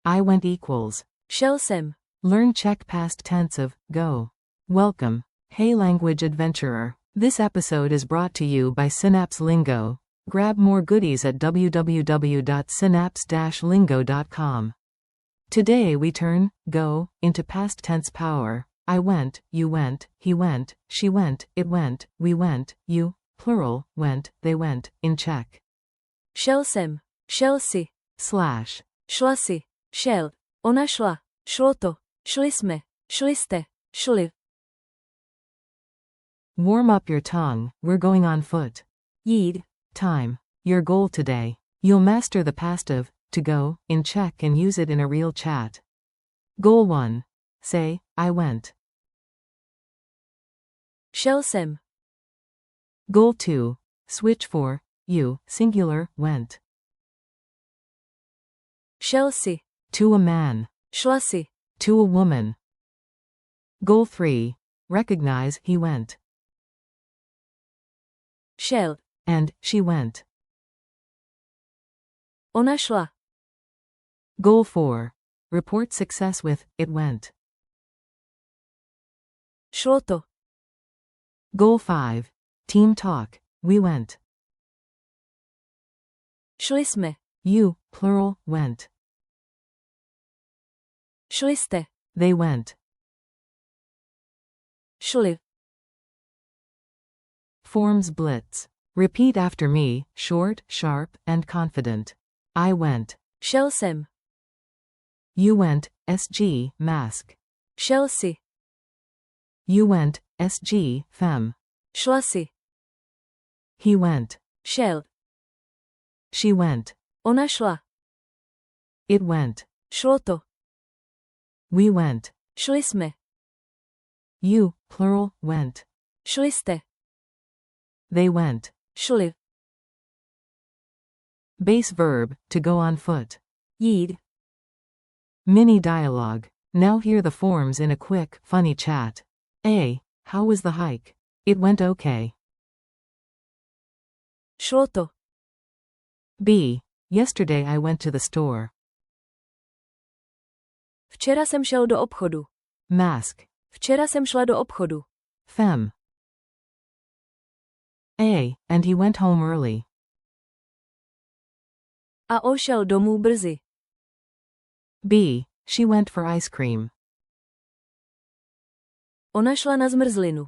I went equals. Šel jsem. Learn Czech past tense of go. Welcome. Hey language adventurer. This episode is brought to you by Synapse Lingo. Grab more goodies at www.synapse-lingo.com. Today we turn go into past tense power. I went, you went, he went, she went, it went, we went, you, plural, went, they went, in Czech. Šel jsem. Šel si. Slash. Šla si. Šel. Ona šla. Šlo to. Šli jsme. Šli jste. Šli. Warm up your tongue, we're going on foot. Jít. Time. Your goal today. You'll master the past of to go in Czech and use it in a real chat. Goal 1. Say, I went. Šel jsem. Goal 2. Switch for you, singular, went. Šel si. To a man. Šla si. To a woman. Goal 3. Recognize he went. Šel. And she went. Ona šla. Goal 4. Report success with it went. Šlo to. Goal 5. Team talk. We went. Šli jsme. You, plural, went. Šli jste. They went. Šli. Forms blitz. Repeat after me, short, sharp, and confident. I went. Šel jsem. You went, SG, mask. Šel si. You went, SG, fem. Šla si. He went. Šel. She went. Ona šla. It went. Šlo to. We went. Šli jsme. You, plural, went. Šli jste. They went. Šli. Base verb, to go on foot. Jít. Mini dialogue. Now hear the forms in a quick, funny chat. A. How was the hike? It went okay. Šlo to. B. Yesterday I went to the store. Včera jsem šel do obchodu. Mask. Včera jsem šla do obchodu. Fem. A. And he went home early. A on šel domů brzy. B. She went for ice cream. Ona šla na zmrzlinu.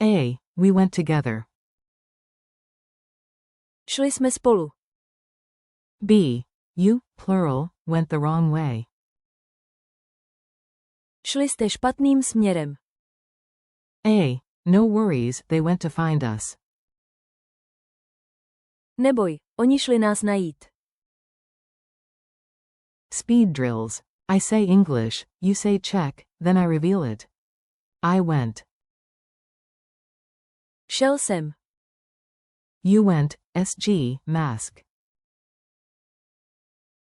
A. We went together. Šli jsme spolu. B. You, plural, went the wrong way. Šli jste špatným směrem. A. No worries, they went to find us. Neboj, oni šli nás najít. Speed drills. I say English, you say Czech, then I reveal it. I went. Šel jsem. You went, SG, mask.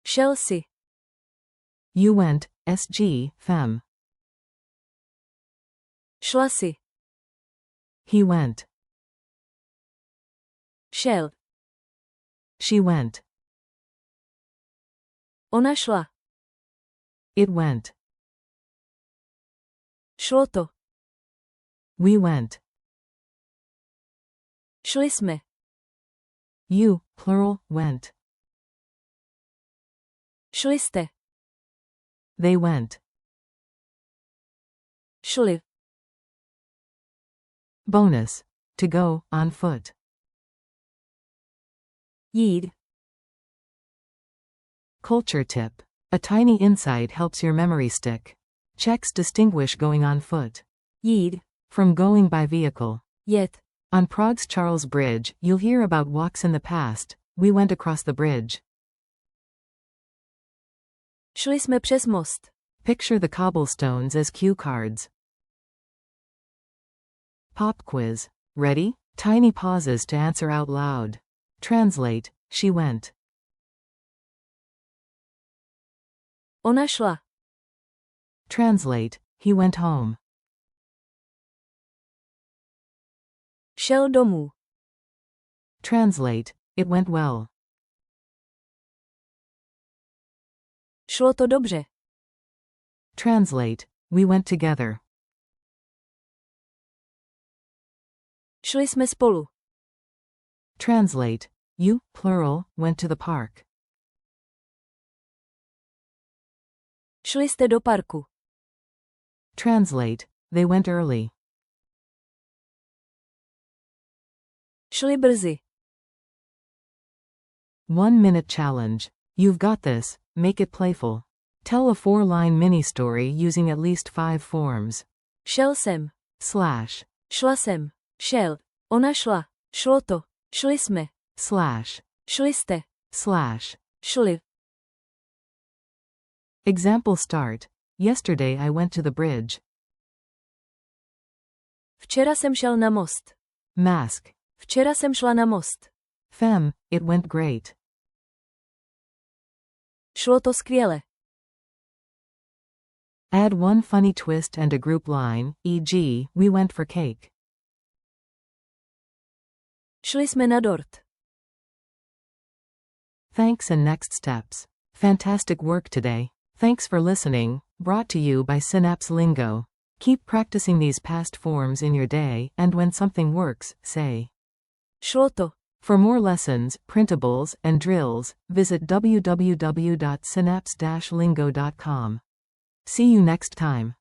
Šel si. You went, SG, fem. Šla si. He went. Šel. She went. Ona šla. It went. Šlo to. We went. Šli jsme. You, plural, went. Šli jste. They went. Šli. Bonus. To go, on foot. Jít. Culture tip. A tiny insight helps your memory stick. Czechs distinguish going on foot Jít. from going by vehicle. Jet. On Prague's Charles Bridge, you'll hear about walks in the past. We went across the bridge. Šli jsme přes most. Picture the cobblestones as cue cards. Pop quiz. Ready? Tiny pauses to answer out loud. Translate. She went. Ona šla. Translate. He went home. Šel domů. Translate. It went well. Šlo to dobře. Translate. We went together. Šli jsme spolu. Translate. You, plural, went to the park. Šli jste do parku. Translate. They went early. Šli brzy. 1-minute challenge. You've got this. Make it playful. Tell a 4-line mini-story using at least 5 forms. Šel jsem. Slash. Šla jsem. Šel. Ona šla. Šlo to. Šli jsme. Slash. Šli jste. Slash. Šli. Example start. Yesterday I went to the bridge. Včera jsem šel na most. Mask. Včera jsem šla na most. Fem. It went great. Šlo to skvěle. Add one funny twist and a group line, e.g., we went for cake. Šli jsme na dort. Thanks and next steps. Fantastic work today. Thanks for listening, brought to you by Synapse Lingo. Keep practicing these past forms in your day, and when something works, say. Šlo to. For more lessons, printables, and drills, visit www.synapse-lingo.com. See you next time.